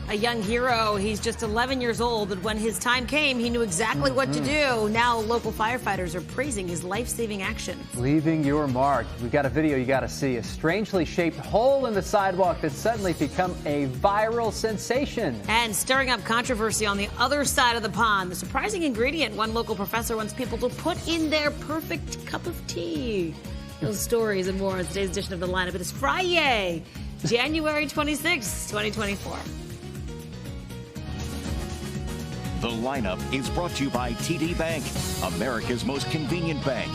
a young hero. He's just 11 years old, but when his time came, he knew exactly what to do. Now local firefighters are praising his life-saving actions. Leaving your mark. We've got a video you got to see. A strangely shaped hole in the sidewalk that's suddenly become a viral sensation. And stirring up controversy on the other side of the pond. The surprising ingredient one local professor wants people to put in their perfect cup of tea. Those stories and more on today's edition of The Lineup. It is Friday, January 26, 2024. The Lineup is brought to you by TD Bank, America's most convenient bank.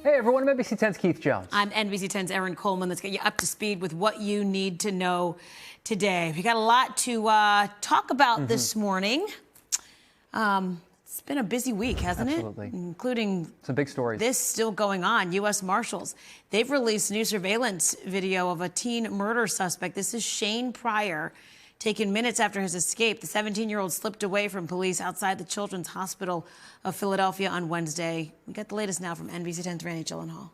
Hey everyone, I'm NBC 10's Keith Jones. I'm NBC 10's Erin Coleman. Let's get you up to speed with what you need to know today. We got a lot to talk about this morning. It's been a busy week, hasn't Absolutely. it? Including some big stories. This still going on. U.S. Marshals, they've released new surveillance video of a teen murder suspect. This is Shane Pryor, taken minutes after his escape. The 17-year-old slipped away from police outside the Children's Hospital of Philadelphia on Wednesday. We got the latest now from NBC 10's Gyllenhaal.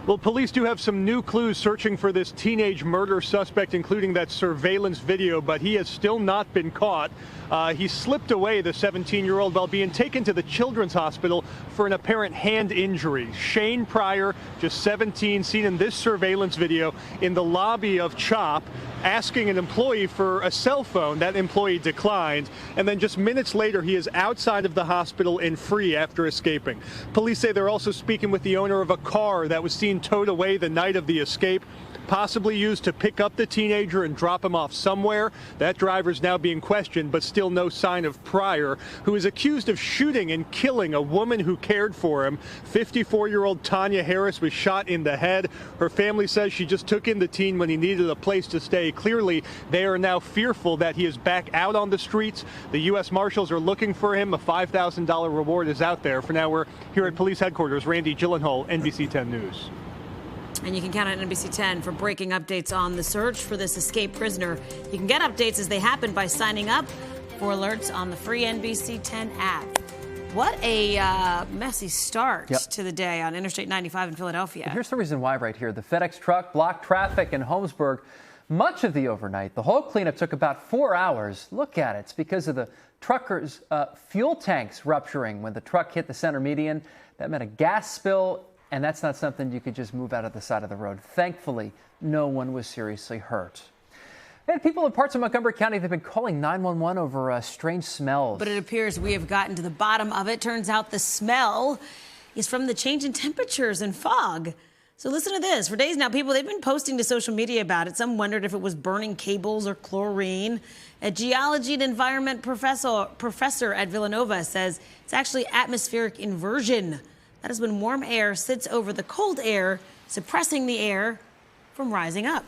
Well, police do have some new clues searching for this teenage murder suspect, including that surveillance video, but he has still not been caught. He slipped away, the 17-year-old, while being taken to the Children's Hospital for an apparent hand injury. Shane Pryor, just 17, seen in this surveillance video in the lobby of CHOP, asking an employee for a cell phone. That employee declined, and then just minutes later, he is outside of the hospital and free after escaping. Police say they're also speaking with the owner of a car that was seen towed away the night of the escape, possibly used to pick up the teenager and drop him off somewhere. That driver's now being questioned, but still no sign of Pryor, who is accused of shooting and killing a woman who cared for him. 54-year-old Tanya Harris was shot in the head. Her family says she just took in the teen when he needed a place to stay. Clearly, they are now fearful that he is back out on the streets. The U.S. Marshals are looking for him. A $5,000 reward is out there. For now, we're here at police headquarters. Randy Gyllenhaal, NBC 10 News. And you can count on NBC 10 for breaking updates on the search for this escaped prisoner. You can get updates as they happen by signing up for alerts on the free NBC 10 app. What a messy start to the day on Interstate 95 in Philadelphia. But here's the reason why right here. The FedEx truck blocked traffic in Holmesburg much of the overnight. The whole cleanup took about 4 hours. Look at it. It's because of the truckers' fuel tanks rupturing when the truck hit the center median. That meant a gas spill. And that's not something you could just move out of the side of the road. Thankfully, no one was seriously hurt. And people in parts of Montgomery County have been calling 911 over strange smells. But it appears we have gotten to the bottom of it. Turns out the smell is from the change in temperatures and fog. So listen to this. For days now, people, they've been posting to social media about it. Some wondered if it was burning cables or chlorine. A geology and environment professor at Villanova says it's actually atmospheric inversion. That is when warm air sits over the cold air, suppressing the air from rising up.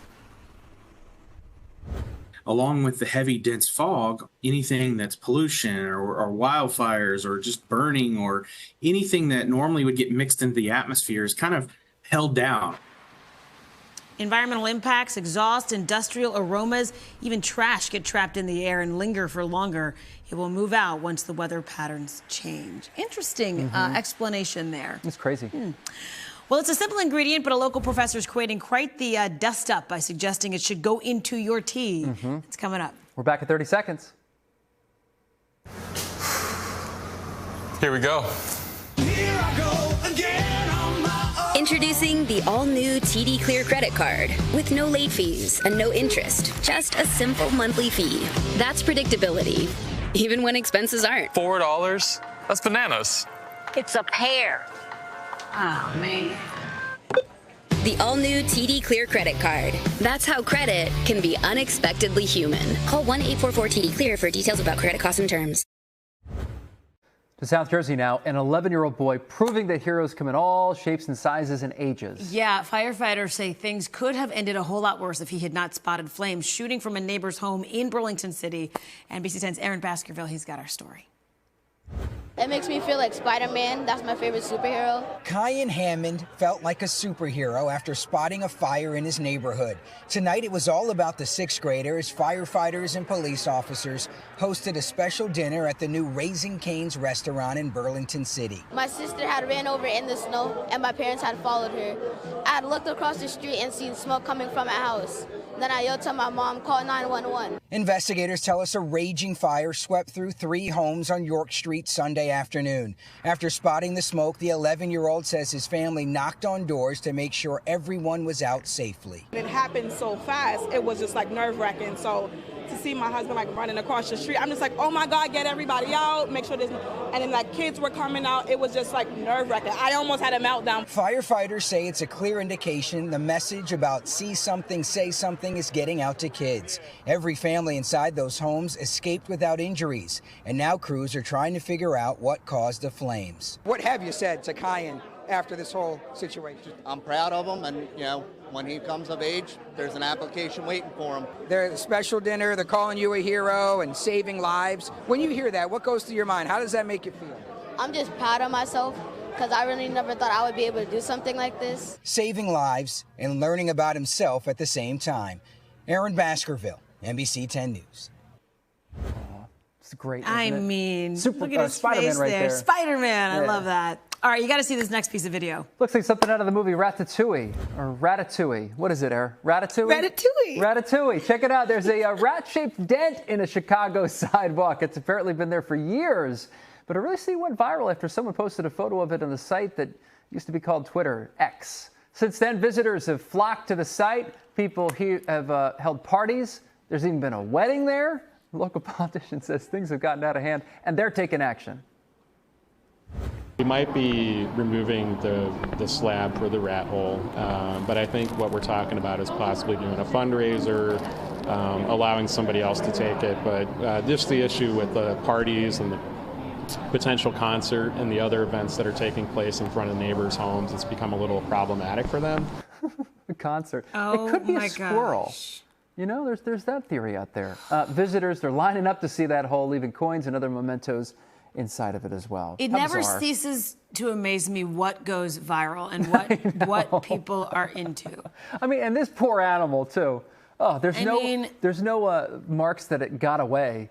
Along with the heavy, dense fog, anything that's pollution or wildfires or just burning or anything that normally would get mixed into the atmosphere is kind of held down. Environmental impacts, exhaust, industrial aromas, even trash get trapped in the air and linger for longer. It will move out once the weather patterns change. Interesting explanation there. It's crazy. Well, it's a simple ingredient, but a local professor is creating quite the dust up by suggesting it should go into your tea. It's coming up. We're back in 30 seconds. Here we go. Here I go again on my own. Introducing the all-new TD Clear credit card with no late fees and no interest, just a simple monthly fee. That's predictability, even when expenses aren't. $4? That's bananas. It's a pear. Oh, man. The all-new TD Clear credit card. That's how credit can be unexpectedly human. Call 1-844-TD-CLEAR for details about credit costs and terms. To South Jersey now, an 11-year-old boy proving that heroes come in all shapes and sizes and ages. Yeah, firefighters say things could have ended a whole lot worse if he had not spotted flames shooting from a neighbor's home in Burlington City. NBC 10's Erin Baskerville, he's got our story. It makes me feel like Spiderman. That's my favorite superhero. Kyan Hammond felt like a superhero after spotting a fire in his neighborhood. Tonight, it was all about the sixth graders. Firefighters and police officers hosted a special dinner at the new Raising Cane's restaurant in Burlington City. My sister had ran over in the snow, and my parents had followed her. I had looked across the street and seen smoke coming from a house. Then I yelled to my mom, call 911. Investigators tell us a raging fire swept through 3 homes on York Street Sunday afternoon. After spotting the smoke, the 11-year-old says his family knocked on doors to make sure everyone was out safely. It happened so fast, it was just like nerve-wracking. So to see my husband like running across the street, I'm just like, oh my God, get everybody out, make sure there's no... And then like kids were coming out, it was just like nerve-wracking. I almost had a meltdown. Firefighters say it's a clear indication the message about see something, say something is getting out to kids. Every family inside those homes escaped without injuries, and now crews are trying to figure out what caused the flames. What have you said to Kyan after this whole situation? I'm proud of him, and when he comes of age, there's an application waiting for him. They're a special dinner, they're calling you a hero and saving lives. When you hear that, what goes through your mind? How does that make you feel? I'm just proud of myself because I really never thought I would be able to do something like this. Saving lives and learning about himself at the same time. Erin, Baskerville, NBC 10 News. It's great. I mean, Super, look at his Spiderman face right there. Spider-Man, I Yeah. love that. All right, you got to see this next piece of video. Looks like something out of the movie Ratatouille, or Ratatouille. What is it, Erin? Ratatouille? Ratatouille. Ratatouille. Check it out. There's a rat-shaped dent in a Chicago sidewalk. It's apparently been there for years, but it really went viral after someone posted a photo of it on the site that used to be called Twitter X. Since then, visitors have flocked to the site. People here have held parties. There's even been a wedding there. The local politician says things have gotten out of hand, and they're taking action. We might be removing the slab for the rat hole, but I think what we're talking about is possibly doing a fundraiser, allowing somebody else to take it. But just the issue with the parties and the potential concert and the other events that are taking place in front of neighbors' homes, it's become a little problematic for them. The concert. Oh, it could be my a squirrel. gosh. You know, there's that theory out there. Visitors, they're lining up to see that hole, leaving coins and other mementos inside of it as well. It How never bizarre. ceases to amaze me what goes viral and what people are into. I mean, and this poor animal too. Oh, there's no marks that it got away.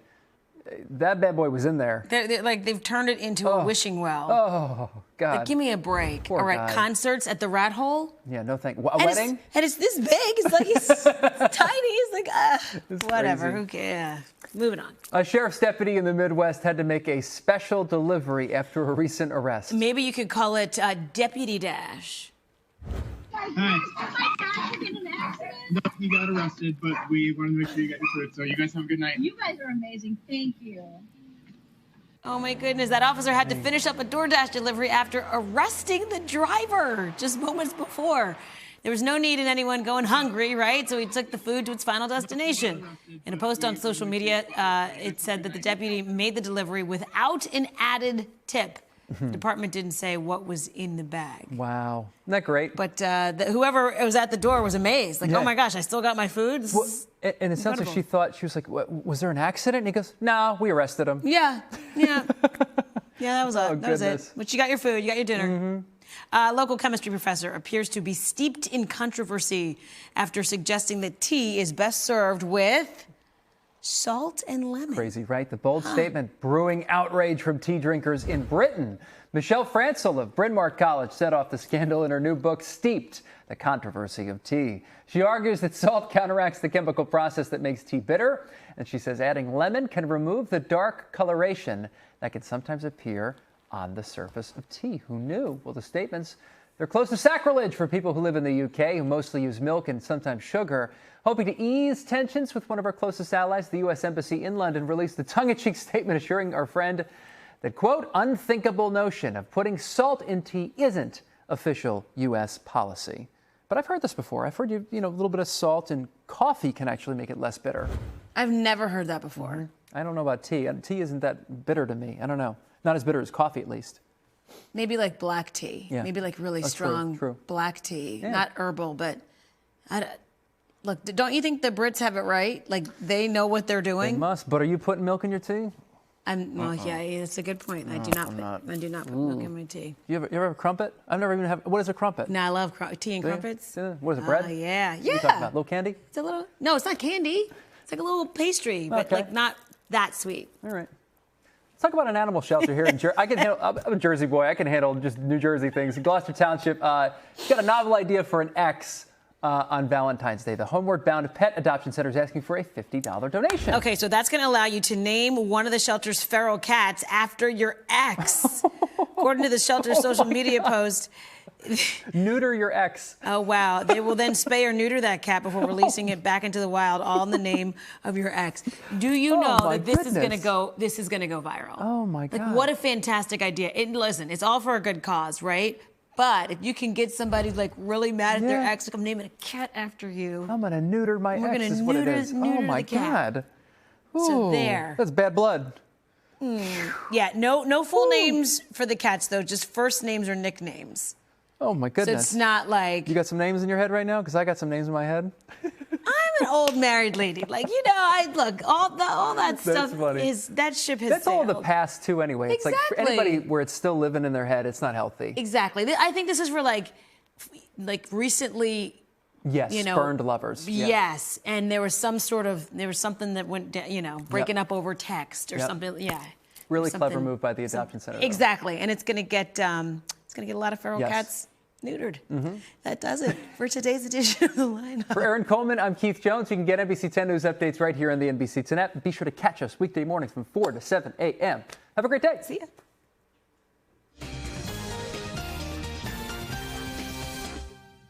That bad boy was in there. They've turned it into a wishing well. Oh, God. Like, give me a break. Poor All right, guy. Concerts at the Rat Hole. Yeah, no thank. A wedding? And it's this big. It's like it's tiny. It's like whatever. crazy. Who cares? Moving on. A sheriff's deputy in the Midwest had to make a special delivery after a recent arrest. Maybe you could call it Deputy Dash. Hi. No, you got arrested, but we wanted to make sure you got your food. So you guys have a good night. You guys are amazing. Thank you. Oh my goodness, that officer had to finish up a DoorDash delivery after arresting the driver just moments before. There was no need in anyone going hungry, right? So he took the food to its final destination. In a post on social media, it said that the deputy made the delivery without an added tip. The department didn't say what was in the bag. Wow. Isn't that great? But whoever was at the door was amazed. Like, oh my gosh, I still got my food? Well, and it sounds like she thought, she was like, was there an accident? And he goes, no, we arrested him. Yeah. Yeah, that was it. Oh, That was it. goodness. But you got your food, you got your dinner. Local chemistry professor appears to be steeped in controversy after suggesting that tea is best served with salt and lemon. Crazy, right? The bold statement brewing outrage from tea drinkers in Britain. Michelle Francel of Bryn Mawr College set off the scandal in her new book, Steeped, The Controversy of Tea. She argues that salt counteracts the chemical process that makes tea bitter, and she says adding lemon can remove the dark coloration that can sometimes appear on the surface of tea. Who knew? Well, the statements, they're close to sacrilege for people who live in the UK, who mostly use milk and sometimes sugar. Hoping to ease tensions with one of our closest allies, the U.S. Embassy in London released a tongue-in-cheek statement assuring our friend that, quote, unthinkable notion of putting salt in tea isn't official U.S. policy. But I've heard this before. I've heard, a little bit of salt in coffee can actually make it less bitter. I've never heard that before. I don't know about tea. Tea isn't that bitter to me. I don't know. Not as bitter as coffee, at least. Maybe like black tea. Yeah. Maybe like really strong true. black tea. Yeah. Not herbal, but look, don't you think the Brits have it right? Like, they know what they're doing? They must. But are you putting milk in your tea? Yeah, that's a good point. I do not put milk in my tea. You ever have a crumpet? I've never even had. What is a crumpet? No, I love tea and crumpets. What is it, bread? Yeah. What are you talking about? Little candy? It's a little. No, it's not candy. It's like a little pastry, but like not that sweet. All right. Let's talk about an animal shelter here in Jersey. I'm a Jersey boy. I can handle just New Jersey things. Gloucester Township got a novel idea for an X on Valentine's Day. The Homeward Bound Pet Adoption Center is asking for a $50 donation. Okay, so that's going to allow you to name one of the shelter's feral cats after your ex. According to the shelter's social media post. Neuter your ex. Oh, wow. They will then spay or neuter that cat before releasing it back into the wild, all in the name of your ex. Do you know that this is going to go viral? Oh, my God. Like, what a fantastic idea. Listen, it's all for a good cause, right? But if you can get somebody like really mad at their ex to come naming a cat after you. I'm going to neuter my ex is what it is. Oh, my God. Ooh, so there. That's bad blood. Yeah, no full names for the cats, though. Just first names or nicknames. Oh, my goodness. So it's not like... You got some names in your head right now? Because I got some names in my head. I'm an old married lady. Like, look, all that stuff is... That ship has That's sailed. all in the past, too, anyway. Exactly. It's like for anybody where it's still living in their head, it's not healthy. Exactly. I think this is for, like recently... Yes, spurned lovers. Yes, and there was something that went down, breaking up over text or something. Yeah. Really clever move by the adoption center. Exactly, and it's going to get a lot of feral cats neutered. That does it for today's edition of The Lineup. For Erin Coleman, I'm Keith Jones. You can get NBC 10 News updates right here on the NBC 10 app. Be sure to catch us weekday mornings from 4 to 7 a.m. Have a great day. See ya.